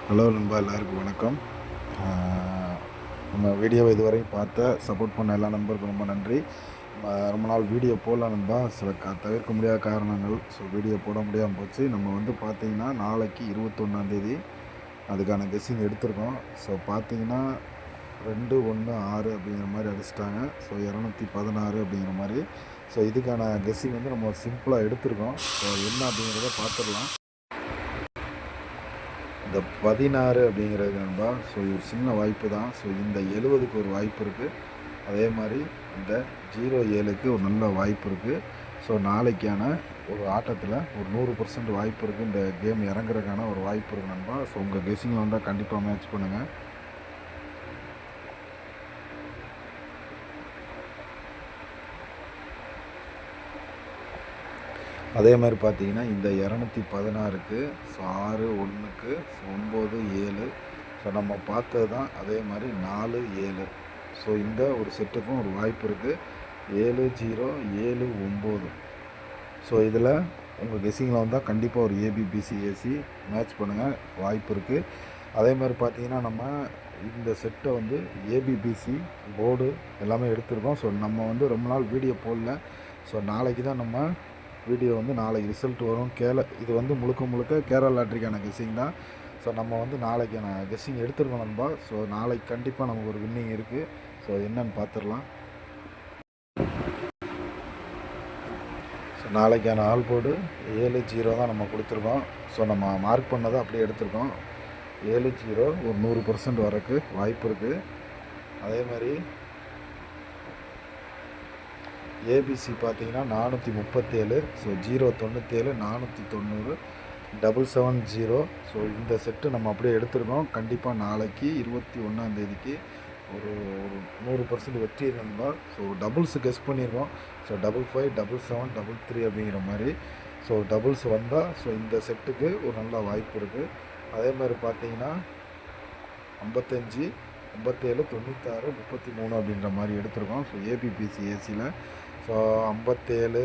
Hello நண்பா, எல்லாருக்கும் வணக்கம். நம்ம வீடியோவை இதுவரை சப்போர்ட் பண்ண எல்லா நண்பருக்கும் ரொம்ப நன்றி. ரொம்ப நாள் வீடியோ போடல நண்பா, சில தவிர்க்க முடியாத காரணங்கள். வீடியோ போட முடியாமல் போச்சு. நம்ம பார்த்தீங்கன்னா நாளைக்கு 21ஆந்தேதி அதுக்கான கெஸ்ஸிங் எடுத்திருக்கோம். பார்த்தீங்கன்னா 216 அப்படிங்கிற மாதிரி அடிச்சிட்டாங்க. 216 அப்படிங்கிற மாதிரி. இதுக்கான கெஸ்ஸிங் நம்ம சிம்பிளாக எடுத்திருக்கோம். என்ன அப்படிங்கிறத பார்த்துடலாம். இந்த 16 அப்படிங்கிறது நண்பா, ஒரு சின்ன வாய்ப்பு தான். இந்த 70க்கு ஒரு வாய்ப்பு இருக்குது. அதே மாதிரி இந்த 07க்கு ஒரு நல்ல வாய்ப்பு இருக்குது. நாளைக்கான ஒரு ஆட்டத்தில் ஒரு 100% வாய்ப்பு இருக்குது. இந்த கேம் இறங்குறதுக்கான ஒரு வாய்ப்பு இருக்குது நண்பா. உங்கள் கெஸ்ஸிங்கில் வந்தால் கண்டிப்பாக மேட்ச் பண்ணுங்கள். அதே மாதிரி பார்த்தீங்கன்னா இந்த 216க்கு 6 1க்கு 9 7 நம்ம பார்த்தது தான். அதே மாதிரி 4 7 இந்த ஒரு செட்டுக்கும் ஒரு வாய்ப்பு இருக்குது. 7 0 7 9 இதில் உங்கள் கெஸ்ஸிங்கில் வந்தால் கண்டிப்பாக ஒரு ஏபிபிசி ஏசி மேட்ச் பண்ணுங்கள், வாய்ப்பு இருக்குது. அதே மாதிரி பார்த்தீங்கன்னா நம்ம இந்த செட்டை ஏபிபிசி போர்டு எல்லாமே எடுத்திருக்கோம். நம்ம ரொம்ப நாள் வீடியோ போடல. நாளைக்கு தான் நம்ம வீடியோ நாளைக்கு ரிசல்ட் வரும். இது முழுக்க கேரளா லாட்ரிக்கான கெஸ்ஸிங் தான். நம்ம நாளைக்கான கெஸ்ஸிங் எடுத்துருக்கோம் நண்பா. நாளைக்கு கண்டிப்பாக நமக்கு ஒரு வின்னிங் இருக்குது. என்னன்னு பார்த்துடலாம். நாளைக்கான ஆல் போர்டு 7 0 தான் நம்ம கொடுத்துருக்கோம். நம்ம மார்க் பண்ணதை அப்படியே எடுத்திருக்கோம். 7 0 ஒரு 100% வரக்கு வாய்ப்பு இருக்குது. அதே மாதிரி ஏபிசி பார்த்தீங்கன்னா 437, 097 490 770. இந்த செட்டு நம்ம அப்படியே எடுத்துருக்கோம். கண்டிப்பாக நாளைக்கு 21ஆந்தேதிக்கு ஒரு 100% வெற்றி இருந்தால் டபுள்ஸு கெஸ் பண்ணியிருக்கோம். 55 77 33 அப்படிங்கிற மாதிரி. டபுள்ஸ் வந்தால் இந்த செட்டுக்கு ஒரு நல்ல வாய்ப்பு இருக்குது. அதே மாதிரி பார்த்தீங்கன்னா 55 57 96 33 அப்படின்ற மாதிரி எடுத்திருக்கோம். ஏபிபிசி ஏசியில் 57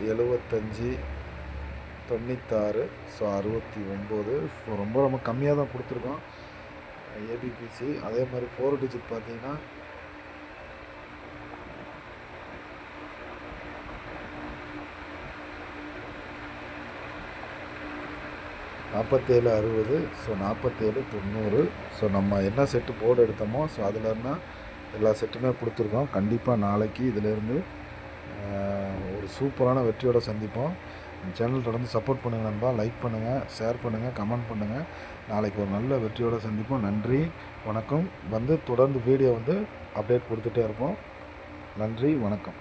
75 96 69. ரொம்ப கம்மியாக தான் கொடுத்துருக்கோம் ஏபிபிசி. அதே மாதிரி 4 டிஜிட் பார்த்தீங்கன்னா 47 60, 47 90. நம்ம என்ன செட்டு போர்டு எடுத்தோமோ அதில் இருந்தால் எல்லா செட்டுமே கொடுத்துருக்கோம். கண்டிப்பாக நாளைக்கு இதிலேருந்து ஒரு சூப்பரான வெற்றியோடு சந்திப்போம். சேனல் தொடர்ந்து சப்போர்ட் பண்ணுங்கள் நண்பா. லைக் பண்ணுங்கள், ஷேர் பண்ணுங்கள், கமெண்ட் பண்ணுங்கள். நாளைக்கு ஒரு நல்ல வெற்றியோடு சந்திப்போம். நன்றி, வணக்கம். தொடர்ந்து வீடியோ அப்டேட் கொடுத்துட்டே இருப்போம். நன்றி, வணக்கம்.